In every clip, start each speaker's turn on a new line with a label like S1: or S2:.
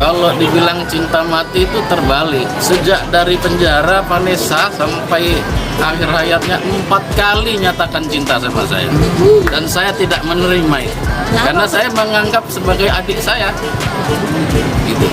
S1: Kalau dibilang cinta mati itu terbalik. Sejak dari penjara Vanessa sampai akhir hayatnya 4 kali nyatakan cinta sama saya. Dan saya tidak menerima itu. Karena saya menganggap sebagai adik saya. Gitu.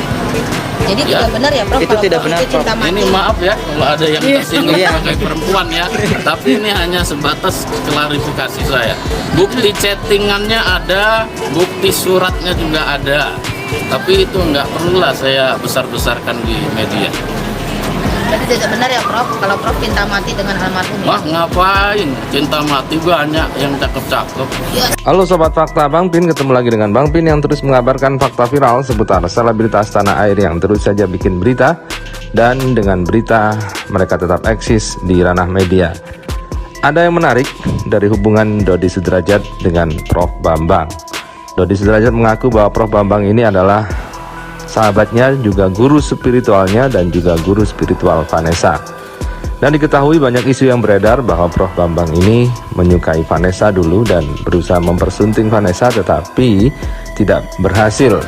S2: Jadi tidak benar ya, Prof?
S3: Itu
S2: kalau
S3: tidak
S2: Prof
S3: benar,
S2: itu cinta
S3: Prof.
S2: mati.
S1: Ini maaf ya kalau ada yang tersinggung sebagai perempuan ya. Tapi ini hanya sebatas klarifikasi saya. Bukti chattingannya ada, bukti suratnya juga ada. Tapi itu nggak perlulah saya besar-besarkan di media.
S2: Berarti tidak benar ya, Prof? Kalau Prof cinta mati dengan almarhum.
S1: Wah, ngapain? Cinta mati banyak yang cakep-cakep.
S4: Halo Sobat Fakta, Bang Pin ketemu lagi dengan Bang Pin yang terus mengabarkan fakta viral seputar selebritas tanah air yang terus saja bikin berita. Dan dengan berita mereka tetap eksis di ranah media. Ada yang menarik dari hubungan Dodi Sudrajat dengan Prof Bambang. Dodi Sudrajat mengaku bahwa Prof Bambang ini adalah sahabatnya, juga guru spiritualnya dan juga guru spiritual Vanessa. Dan diketahui banyak isu yang beredar bahwa Prof Bambang ini menyukai Vanessa dulu dan berusaha mempersunting Vanessa tetapi tidak berhasil.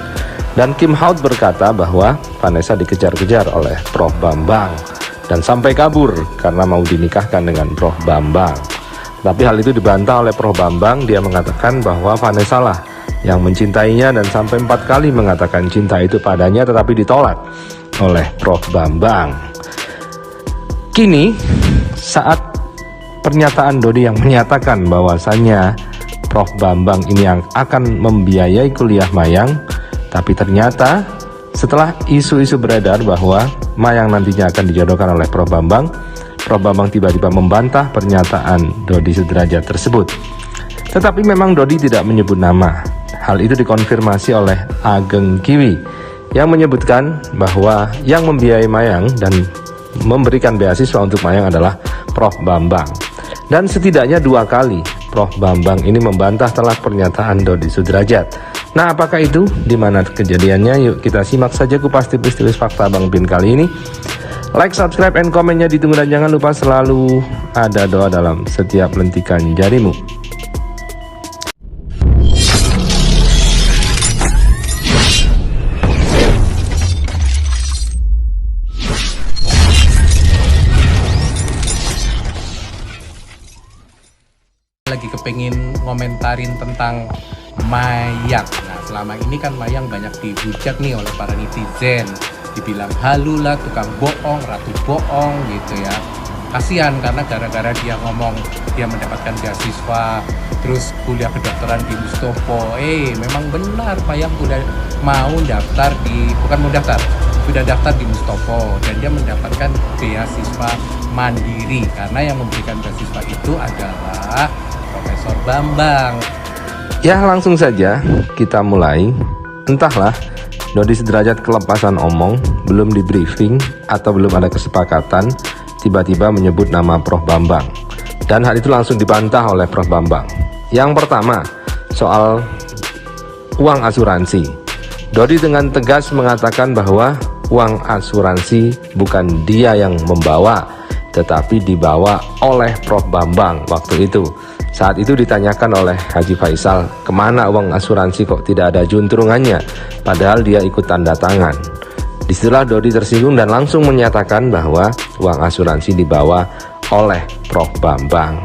S4: Dan Kim Haut berkata bahwa Vanessa dikejar-kejar oleh Prof Bambang dan sampai kabur karena mau dinikahkan dengan Prof Bambang. Tapi hal itu dibantah oleh Prof Bambang. Dia mengatakan bahwa Vanessa lah yang mencintainya dan sampai 4 kali mengatakan cinta itu padanya tetapi ditolak oleh Prof Bambang. Kini saat pernyataan Dodi yang menyatakan bahwasannya Prof Bambang ini yang akan membiayai kuliah Mayang, tapi ternyata setelah isu-isu beredar bahwa Mayang nantinya akan dijodohkan oleh Prof Bambang tiba-tiba membantah pernyataan Dodi Sudrajat tersebut. Tetapi memang Dodi tidak menyebut nama. Hal itu dikonfirmasi oleh Ageng Kiwi yang menyebutkan bahwa yang membiayai Mayang dan memberikan beasiswa untuk Mayang adalah Prof Bambang. Dan setidaknya 2 kali Prof Bambang ini membantah telak pernyataan Dodi Sudrajat. Nah, apakah itu? Di mana kejadiannya? Yuk kita simak saja kupas tipis-tipis fakta Bang Pin kali ini. Like, subscribe, and komennya ditunggu dan jangan lupa selalu ada doa dalam setiap lentikan jarimu.
S5: Lagi kepengin ngomentarin tentang Mayang. Nah, selama ini kan Mayang banyak dihujat nih oleh para netizen, dibilang halu lah, tukang bohong, ratu bohong gitu ya. Kasihan karena gara-gara dia ngomong dia mendapatkan beasiswa terus kuliah kedokteran di Mustopo. Memang benar Mayang udah mau daftar sudah daftar di Mustopo dan dia mendapatkan beasiswa mandiri karena yang memberikan beasiswa itu adalah Profesor Bambang.
S4: Ya, langsung saja kita mulai. Entahlah Dodi Sudrajat kelepasan omong, belum di briefing atau belum ada kesepakatan, tiba-tiba menyebut nama Prof Bambang. Dan hal itu langsung dibantah oleh Prof Bambang. Yang pertama, soal uang asuransi. Dodi dengan tegas mengatakan bahwa uang asuransi bukan dia yang membawa, tetapi dibawa oleh Prof Bambang waktu itu. Saat itu ditanyakan oleh Haji Faisal, kemana uang asuransi kok tidak ada juntrungannya, padahal dia ikut tanda tangan. Disitulah Dodi tersinggung dan langsung menyatakan bahwa uang asuransi dibawa oleh Prof Bambang.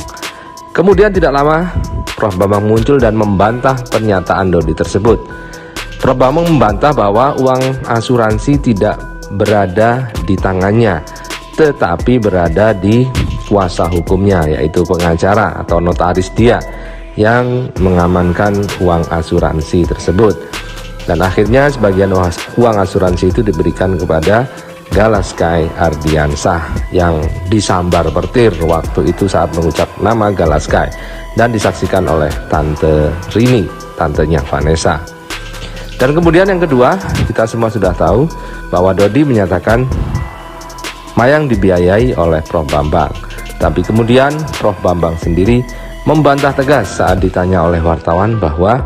S4: Kemudian tidak lama Prof Bambang muncul dan membantah pernyataan Dodi tersebut. Prof Bambang membantah bahwa uang asuransi tidak berada di tangannya, tetapi berada di kuasa hukumnya, yaitu pengacara atau notaris dia yang mengamankan uang asuransi tersebut. Dan akhirnya sebagian uang asuransi itu diberikan kepada Galaskai Ardiansah yang disambar petir waktu itu saat mengucap nama Galaskai dan disaksikan oleh Tante Rini, tantenya Vanessa. Dan kemudian yang kedua, kita semua sudah tahu bahwa Dodi menyatakan Mayang dibiayai oleh Prof Bambang. Tapi kemudian Prof Bambang sendiri membantah tegas saat ditanya oleh wartawan bahwa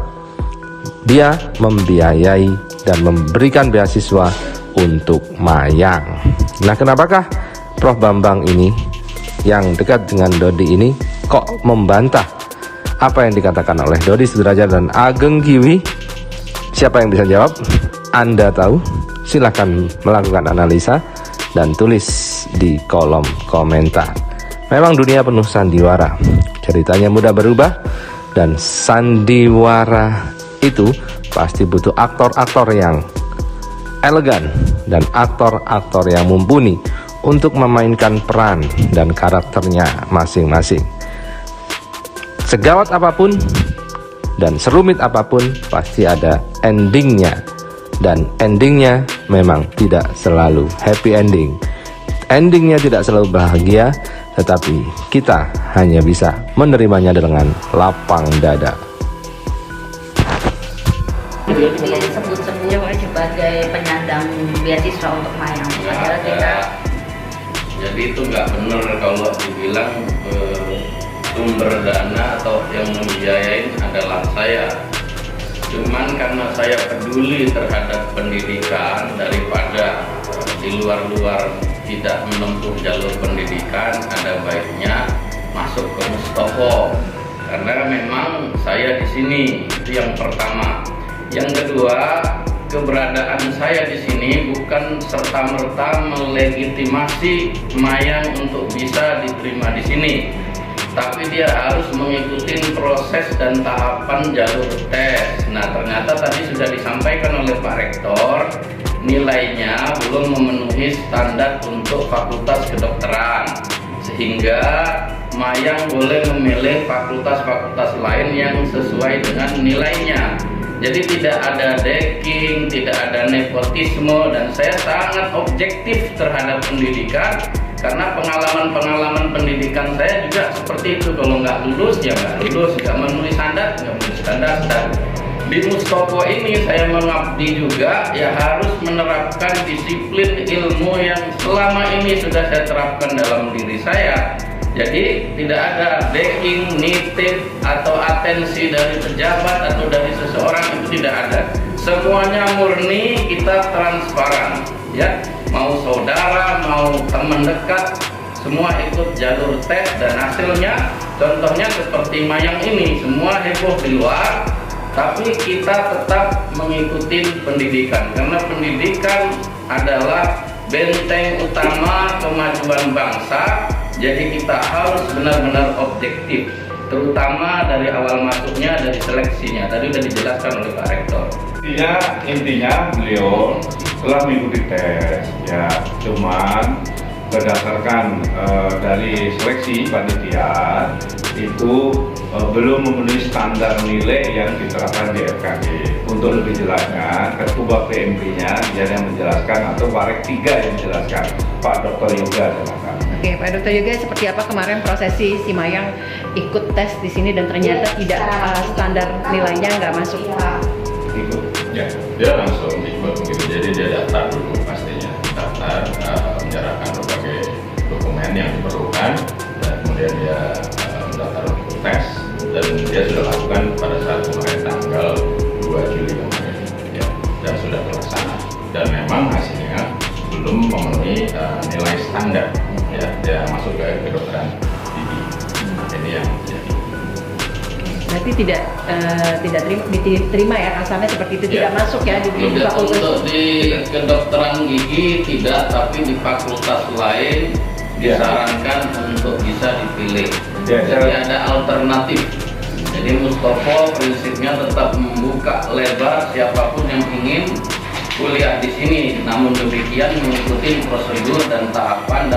S4: dia membiayai dan memberikan beasiswa untuk Mayang. Nah, kenapakah Prof Bambang ini yang dekat dengan Dodi ini kok membantah apa yang dikatakan oleh Dodi Sudrajat dan Ageng Kiwi? Siapa yang bisa jawab? Anda tahu? Silakan melakukan analisa dan tulis di kolom komentar. Memang dunia penuh sandiwara, ceritanya mudah berubah, dan sandiwara itu pasti butuh aktor-aktor yang elegan dan aktor-aktor yang mumpuni untuk memainkan peran dan karakternya masing-masing. Segawat apapun dan serumit apapun pasti ada endingnya, dan endingnya memang tidak selalu happy ending. Endingnya tidak selalu bahagia, tetapi kita hanya bisa menerimanya dengan lapang dada.
S2: Disebut-sebut sebagai penyandang beasiswa untuk Mayang. Padahal kita
S1: jadi itu nggak benar kalau dibilang sumber dana atau yang membiayain adalah saya. Cuman karena saya peduli terhadap pendidikan, daripada di luar-luar tidak menempuh jalur pendidikan, ada baiknya masuk ke Mustopo. Karena memang saya di sini, itu yang pertama. Yang kedua, keberadaan saya di sini bukan serta-merta melegitimasi Mayang untuk bisa diterima di sini, tapi dia harus mengikuti proses dan tahapan jalur tes. Nah, ternyata tadi sudah disampaikan oleh Pak Rektor, nilainya belum memenuhi standar untuk Fakultas Kedokteran, sehingga Mayang boleh memilih fakultas-fakultas lain yang sesuai dengan nilainya. Jadi tidak ada decking, tidak ada nepotisme, dan saya sangat objektif terhadap pendidikan. Karena pengalaman-pengalaman pendidikan saya juga seperti itu. Kalau nggak lulus ya nggak lulus, nggak memenuhi standar, nggak memenuhi standar. Dan di Mustopo ini saya mengabdi juga, ya harus menerapkan disiplin ilmu yang selama ini sudah saya terapkan dalam diri saya. Jadi tidak ada backing, nitip, atau atensi dari pejabat atau dari seseorang, itu tidak ada. Semuanya murni, kita transparan, ya. Mau saudara, mau teman dekat, semua ikut jalur tes, dan hasilnya contohnya seperti Mayang ini, semua heboh di luar, tapi kita tetap mengikuti pendidikan, karena pendidikan adalah benteng utama kemajuan bangsa. Jadi kita harus benar-benar objektif, terutama dari awal masuknya, dari seleksinya. Tadi sudah dijelaskan oleh Pak Rektor.
S3: Intinya beliau telah mengikuti tes, ya, cuman berdasarkan dari seleksi panitia itu belum memenuhi standar nilai yang diterapkan di FKG. Untuk lebih jelasnya, Ketua PMP-nya dia yang menjelaskan, atau Warek 3 yang menjelaskan. Pak Dr. Yoga silakan.
S6: Oke, Pak Dr. Yoga, seperti apa kemarin prosesi si Mayang ikut tes di sini dan ternyata tidak standar nilainya nggak masuk?
S3: Ikut.
S7: Ya, dia langsung ikut begitu. Jadi dia daftar dulu pastinya, daftar menyerahkan berbagai dokumen yang diperlukan, dan kemudian dia mendaftar untuk tes, dan dia sudah lakukan pada saat kemarin tanggal 2 Juli kemarin, ya, dan sudah terlaksana. Dan memang hasilnya belum memenuhi nilai standar, ya, dia masuk ke kedokteran gigi. Ini yang terjadi.
S6: Berarti tidak diterima ya, asalnya seperti itu, tidak masuk ya di
S1: Tidak,
S6: fakultas.
S1: untuk di kedokteran gigi tidak, tapi di fakultas lain disarankan untuk bisa dipilih. Jadi ada alternatif. Jadi Mustopo prinsipnya tetap membuka lebar siapapun yang ingin kuliah di sini, namun demikian mengikuti prosedur dan tahapan